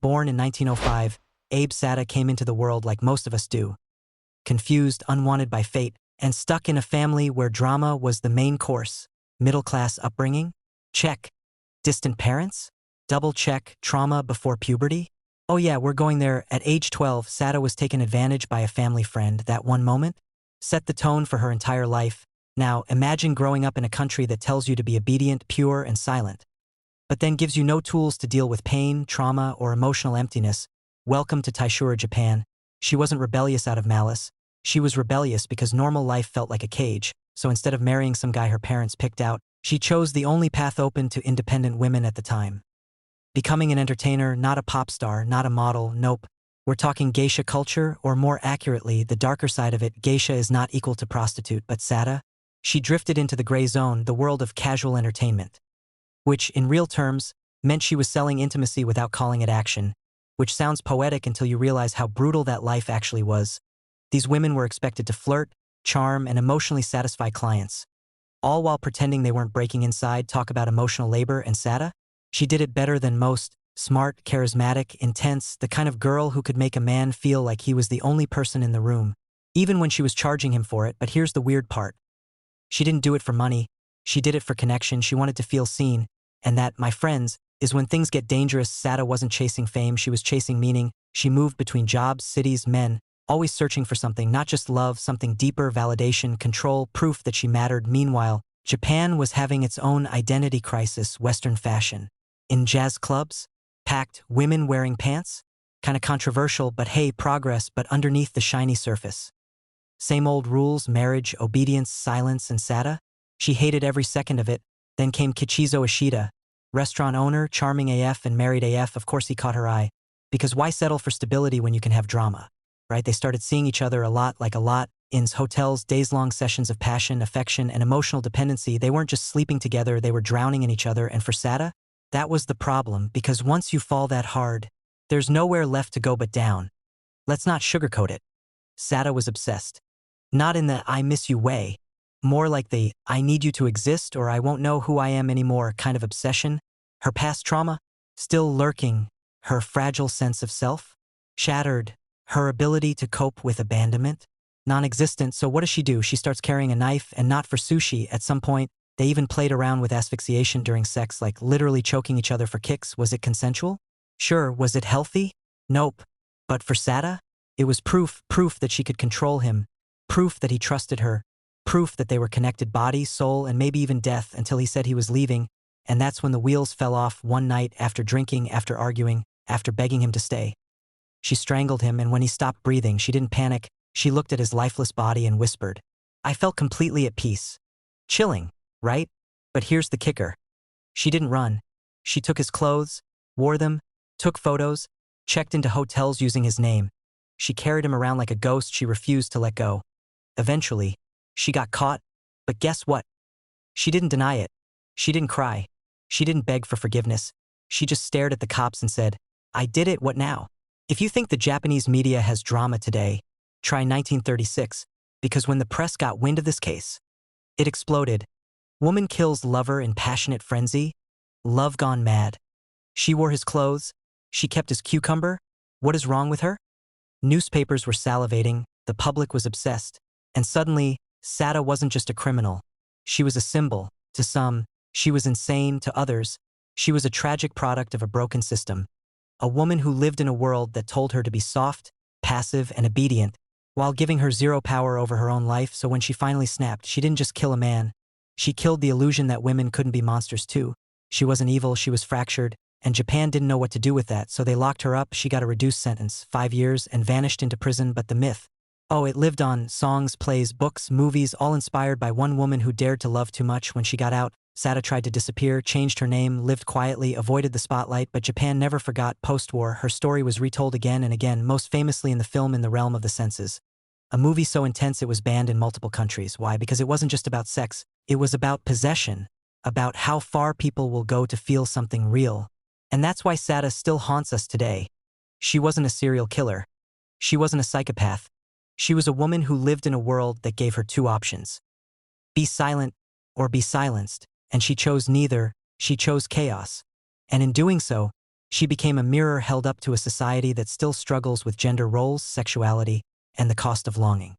Born in 1905, Abe Sada came into the world like most of us do. Confused, unwanted by fate, and stuck in a family where drama was the main course. Middle-class upbringing? Check. Distant parents? Double check. Trauma before puberty? Oh yeah, we're going there. At age 12, Sada was taken advantage by a family friend. That one moment set the tone for her entire life. Now, imagine growing up in a country that tells you to be obedient, pure, and silent, but then gives you no tools to deal with pain, trauma, or emotional emptiness. Welcome to Taishura, Japan. She wasn't rebellious out of malice. She was rebellious because normal life felt like a cage, so instead of marrying some guy her parents picked out, she chose the only path open to independent women at the time. Becoming an entertainer, not a pop star, not a model, nope. We're talking geisha culture, or more accurately, the darker side of it. Geisha is not equal to prostitute, but Sada? She drifted into the gray zone, the world of casual entertainment, which, in real terms, meant she was selling intimacy without calling it action, which sounds poetic until you realize how brutal that life actually was. These women were expected to flirt, charm, and emotionally satisfy clients, all while pretending they weren't breaking inside. Talk about emotional labor. And Sada? She did it better than most. Smart, charismatic, intense, the kind of girl who could make a man feel like he was the only person in the room, even when she was charging him for it. But here's the weird part. She didn't do it for money. She did it for connection. She wanted to feel seen. And that, my friends, is when things get dangerous. Sada wasn't chasing fame, she was chasing meaning. She moved between jobs, cities, men, always searching for something, not just love, something deeper, validation, control, proof that she mattered. Meanwhile, Japan was having its own identity crisis. Western fashion. In jazz clubs? Packed, women wearing pants? Kinda controversial, but hey, progress, but underneath the shiny surface. Same old rules, marriage, obedience, silence. And Sada? She hated every second of it. Then came Kichizo Ishida, restaurant owner, charming AF and married AF. Of course he caught her eye. Because why settle for stability when you can have drama? Right? They started seeing each other a lot, in hotels, days-long sessions of passion, affection, and emotional dependency. They weren't just sleeping together, they were drowning in each other. And for Sada, that was the problem, because once you fall that hard, there's nowhere left to go but down. Let's not sugarcoat it. Sada was obsessed. Not in the I miss you way, more like the I need you to exist or I won't know who I am anymore kind of obsession. Her past trauma, still lurking, her fragile sense of self, shattered, her ability to cope with abandonment, non-existent. So what does she do? She starts carrying a knife, and not for sushi. At some point, they even played around with asphyxiation during sex, like literally choking each other for kicks. Was it consensual? Sure. Was it healthy? Nope. But for Sada, it was proof that she could control him, proof that he trusted her, proof that they were connected, body, soul, and maybe even death, until he said he was leaving. And that's when the wheels fell off. One night, after drinking, after arguing, after begging him to stay, she strangled him. And when he stopped breathing, she didn't panic. She looked at his lifeless body and whispered, I felt completely at peace. Chilling, right? But here's the kicker. She didn't run. She took his clothes, wore them, took photos, checked into hotels using his name. She carried him around like a ghost. She refused to let go. Eventually, she got caught, but guess what? She didn't deny it. She didn't cry. She didn't beg for forgiveness. She just stared at the cops and said, I did it, what now? If you think the Japanese media has drama today, try 1936, because when the press got wind of this case, it exploded. Woman kills lover in passionate frenzy. Love gone mad. She wore his clothes. She kept his cucumber. What is wrong with her? Newspapers were salivating. The public was obsessed. And suddenly, Sada wasn't just a criminal. She was a symbol. To some, she was insane. To others, she was a tragic product of a broken system. A woman who lived in a world that told her to be soft, passive, and obedient, while giving her zero power over her own life. So when she finally snapped, she didn't just kill a man. She killed the illusion that women couldn't be monsters too. She wasn't evil, she was fractured, and Japan didn't know what to do with that, so they locked her up. She got a reduced sentence, 5 years, and vanished into prison. But the myth, oh, it lived on. Songs, plays, books, movies, all inspired by one woman who dared to love too much. When she got out, Sada tried to disappear, changed her name, lived quietly, avoided the spotlight, but Japan never forgot. Post-war, her story was retold again and again, most famously in the film In the Realm of the Senses. A movie so intense it was banned in multiple countries. Why? Because it wasn't just about sex, it was about possession, about how far people will go to feel something real. And that's why Sada still haunts us today. She wasn't a serial killer. She wasn't a psychopath. She was a woman who lived in a world that gave her two options. Be silent or be silenced. And she chose neither. She chose chaos. And in doing so, She became a mirror held up to a society that still struggles with gender roles, sexuality, and the cost of longing.